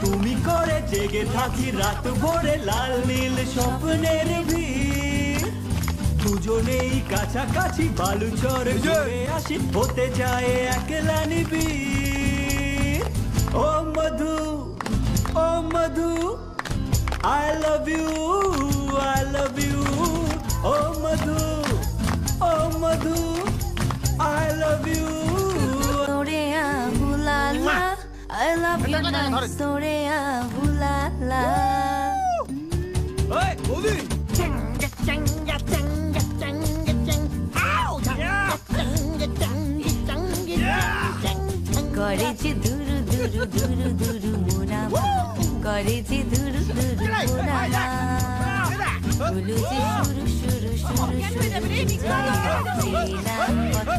তুমি করে জেগে থাকি রাত ভরে লাল নীল স্বপ্নের ভিড় দুজনেই কাছাকাছি বালুচর ঘুরে আসি হতে যায় একলা নিবিড় ও মধু I love you O Madhu I love you Sorea bulala I love you na Sorea bulala Hey, Odi! করেছি দুরু দুরু দুরু দুরু মোনামা করেছি দুরু দুরু মোনামা বলুছি শুরু শুরু শুরু শুরু চিনা কত